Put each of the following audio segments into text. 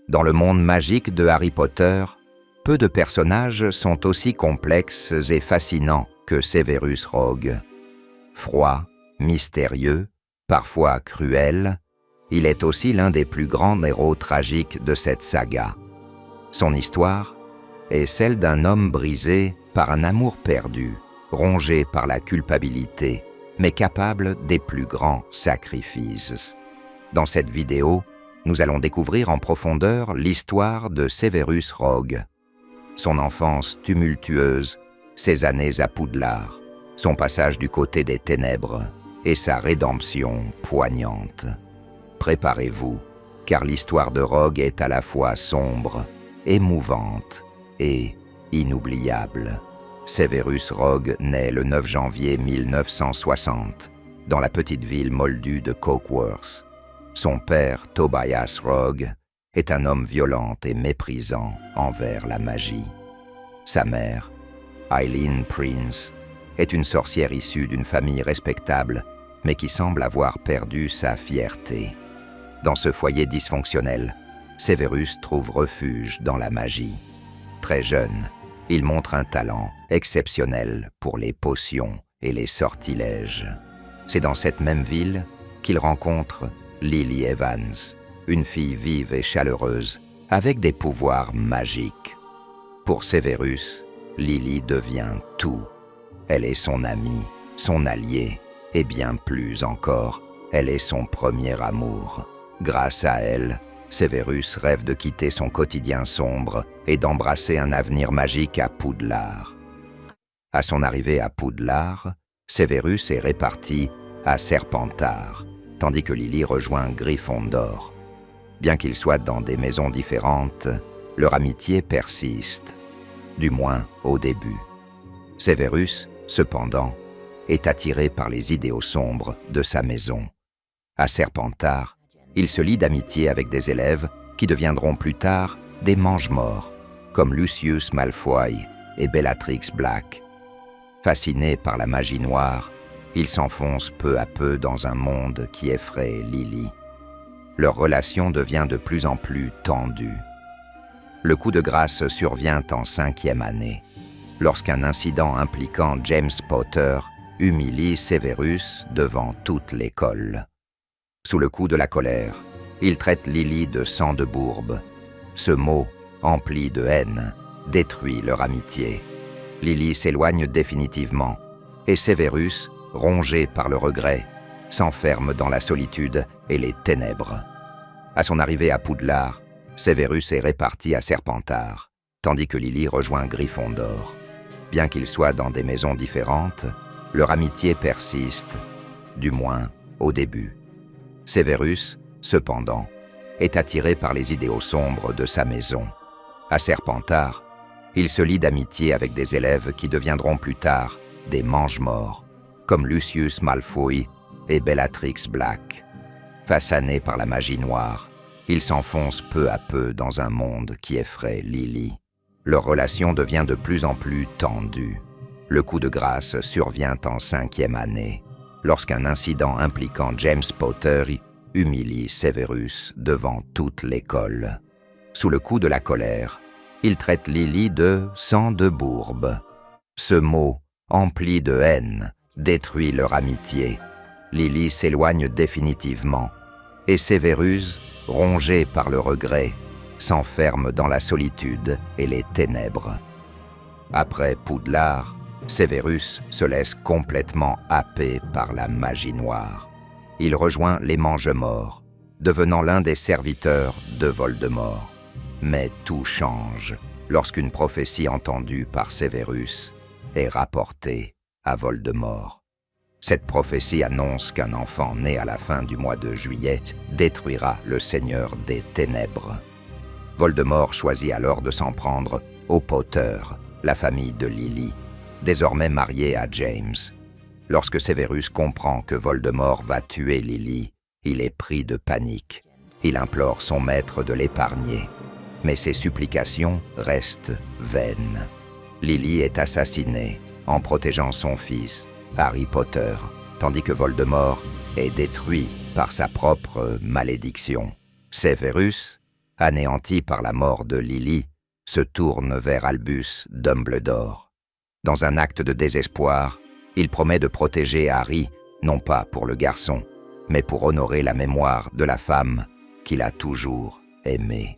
Dans le monde magique de Harry Potter, peu de personnages sont aussi complexes et fascinants que Severus Rogue. Froid, mystérieux, parfois cruel, il est aussi l'un des plus grands héros tragiques de cette saga. Son histoire est celle d'un homme brisé par un amour perdu, rongé par la culpabilité, mais capable des plus grands sacrifices. Dans cette vidéo, nous allons découvrir en profondeur l'histoire de Severus Rogue, son enfance tumultueuse, ses années à Poudlard, son passage du côté des ténèbres et sa rédemption poignante. Préparez-vous, car l'histoire de Rogue est à la fois sombre, émouvante et inoubliable. Severus Rogue naît le 9 janvier 1960 dans la petite ville moldue de Cokeworth. Son père, Tobias Rogue, est un homme violent et méprisant envers la magie. Sa mère, Eileen Prince, est une sorcière issue d'une famille respectable, mais qui semble avoir perdu sa fierté. Dans ce foyer dysfonctionnel, Severus trouve refuge dans la magie. Très jeune, il montre un talent exceptionnel pour les potions et les sortilèges. C'est dans cette même ville qu'il rencontre Lily Evans, une fille vive et chaleureuse, avec des pouvoirs magiques. Pour Severus, Lily devient tout. Elle est son amie, son allié, et bien plus encore, elle est son premier amour. Grâce à elle, Severus rêve de quitter son quotidien sombre et d'embrasser un avenir magique à Poudlard. À son arrivée à Poudlard, Severus est réparti à Serpentard, tandis que Lily rejoint Gryffondor. Bien qu'ils soient dans des maisons différentes, leur amitié persiste, du moins au début. Severus, cependant, est attiré par les idéaux sombres de sa maison. À Serpentard, il se lie d'amitié avec des élèves qui deviendront plus tard des mange-morts, comme Lucius Malfoy et Bellatrix Black. Fasciné par la magie noire, il s'enfonce peu à peu dans un monde qui effraie Lily. Leur relation devient de plus en plus tendue. Le coup de grâce survient en 5e année, lorsqu'un incident impliquant James Potter humilie Severus devant toute l'école. Sous le coup de la colère, il traite Lily de sang de bourbe. Ce mot, empli de haine, détruit leur amitié. Lily s'éloigne définitivement, et Severus, rongé par le regret, s'enferme dans la solitude et les ténèbres. À son arrivée à Poudlard, Severus est réparti à Serpentard, tandis que Lily rejoint Gryffondor. Bien qu'ils soient dans des maisons différentes, leur amitié persiste, du moins au début. Severus, cependant, est attiré par les idéaux sombres de sa maison. À Serpentard, il se lie d'amitié avec des élèves qui deviendront plus tard des mange-morts, comme Lucius Malfoy et Bellatrix Black. Façanné par la magie noire, il s'enfonce peu à peu dans un monde qui effraie Lily. Leur relation devient de plus en plus tendue. Le coup de grâce survient en 5e année, lorsqu'un incident impliquant James Potter humilie Severus devant toute l'école. Sous le coup de la colère, il traite Lily de sang de bourbe. Ce mot, empli de haine, détruit leur amitié. Lily s'éloigne définitivement, et Severus, rongé par le regret, s'enferme dans la solitude et les ténèbres. Après Poudlard, Severus se laisse complètement happer par la magie noire. Il rejoint les Mange-Morts, devenant l'un des serviteurs de Voldemort. Mais tout change lorsqu'une prophétie entendue par Severus est rapportée à Voldemort. Cette prophétie annonce qu'un enfant né à la fin du mois de juillet détruira le Seigneur des Ténèbres. Voldemort choisit alors de s'en prendre aux Potter, la famille de Lily, désormais mariée à James. Lorsque Severus comprend que Voldemort va tuer Lily, il est pris de panique. Il implore son maître de l'épargner, mais ses supplications restent vaines. Lily est assassinée en protégeant son fils, Harry Potter, tandis que Voldemort est détruit par sa propre malédiction. Severus, anéanti par la mort de Lily, se tourne vers Albus Dumbledore. Dans un acte de désespoir, il promet de protéger Harry, non pas pour le garçon, mais pour honorer la mémoire de la femme qu'il a toujours aimée.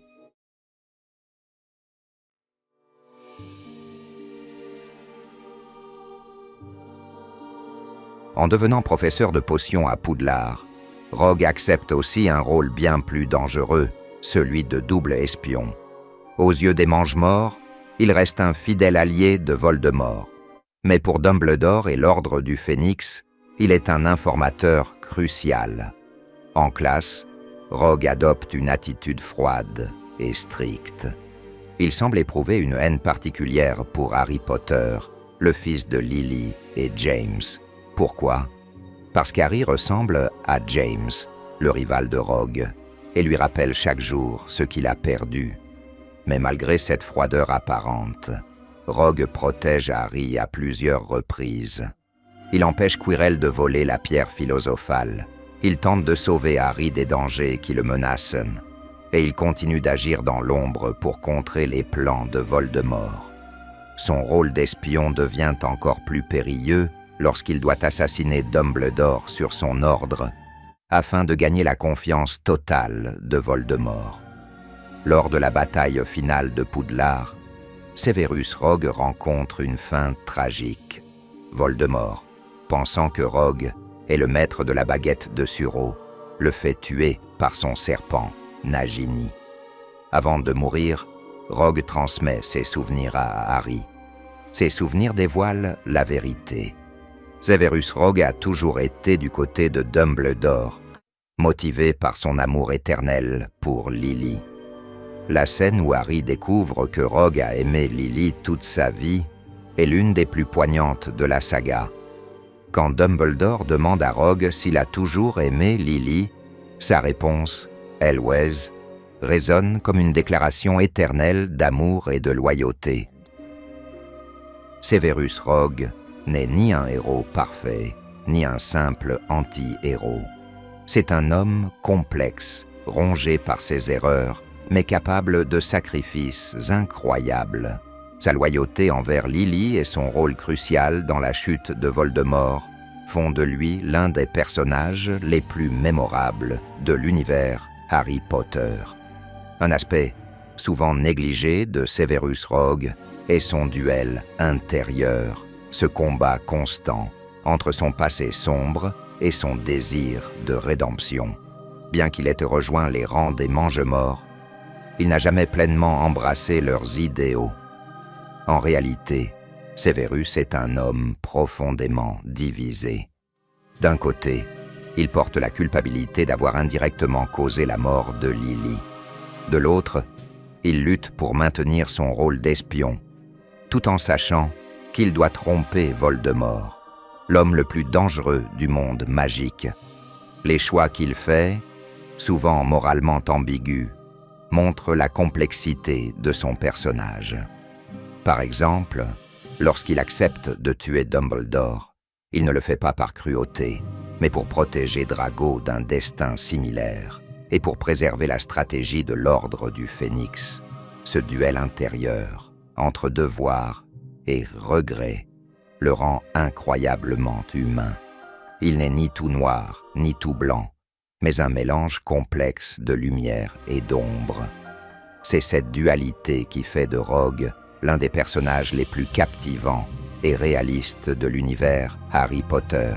En devenant professeur de potions à Poudlard, Rogue accepte aussi un rôle bien plus dangereux, celui de double espion. Aux yeux des Mange-Morts, il reste un fidèle allié de Voldemort. Mais pour Dumbledore et l'Ordre du Phénix, il est un informateur crucial. En classe, Rogue adopte une attitude froide et stricte. Il semble éprouver une haine particulière pour Harry Potter, le fils de Lily et James. Pourquoi ? Parce qu'Harry ressemble à James, le rival de Rogue, et lui rappelle chaque jour ce qu'il a perdu. Mais malgré cette froideur apparente, Rogue protège Harry à plusieurs reprises. Il empêche Quirrell de voler la pierre philosophale. Il tente de sauver Harry des dangers qui le menacent. Et il continue d'agir dans l'ombre pour contrer les plans de Voldemort. Son rôle d'espion devient encore plus périlleux lorsqu'il doit assassiner Dumbledore sur son ordre, afin de gagner la confiance totale de Voldemort. Lors de la bataille finale de Poudlard, Severus Rogue rencontre une fin tragique. Voldemort, pensant que Rogue est le maître de la baguette de Suro, le fait tuer par son serpent, Nagini. Avant de mourir, Rogue transmet ses souvenirs à Harry. Ces souvenirs dévoilent la vérité. Severus Rogue a toujours été du côté de Dumbledore, motivé par son amour éternel pour Lily. La scène où Harry découvre que Rogue a aimé Lily toute sa vie est l'une des plus poignantes de la saga. Quand Dumbledore demande à Rogue s'il a toujours aimé Lily, sa réponse, Elwes, résonne comme une déclaration éternelle d'amour et de loyauté. Severus Rogue n'est ni un héros parfait, ni un simple anti-héros. C'est un homme complexe, rongé par ses erreurs, mais capable de sacrifices incroyables. Sa loyauté envers Lily et son rôle crucial dans la chute de Voldemort font de lui l'un des personnages les plus mémorables de l'univers Harry Potter. Un aspect souvent négligé de Severus Rogue est son duel intérieur, ce combat constant entre son passé sombre et son désir de rédemption. Bien qu'il ait rejoint les rangs des Mange-Morts, il n'a jamais pleinement embrassé leurs idéaux. En réalité, Severus est un homme profondément divisé. D'un côté, il porte la culpabilité d'avoir indirectement causé la mort de Lily. De l'autre, il lutte pour maintenir son rôle d'espion, tout en sachant qu'il doit tromper Voldemort, l'homme le plus dangereux du monde magique. Les choix qu'il fait, souvent moralement ambigus, montrent la complexité de son personnage. Par exemple, lorsqu'il accepte de tuer Dumbledore, il ne le fait pas par cruauté, mais pour protéger Drago d'un destin similaire et pour préserver la stratégie de l'Ordre du Phénix. Ce duel intérieur entre devoir et regret le rend incroyablement humain. Il n'est ni tout noir, ni tout blanc, mais un mélange complexe de lumière et d'ombre. C'est cette dualité qui fait de Rogue l'un des personnages les plus captivants et réalistes de l'univers Harry Potter.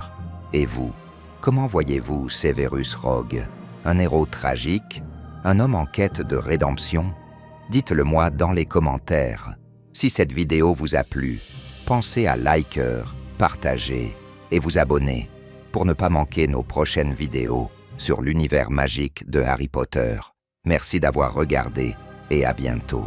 Et vous, comment voyez-vous Severus Rogue? Un héros tragique? Un homme en quête de rédemption? Dites-le moi dans les commentaires. Si cette vidéo vous a plu, pensez à liker, partager et vous abonner pour ne pas manquer nos prochaines vidéos sur l'univers magique de Harry Potter. Merci d'avoir regardé et à bientôt.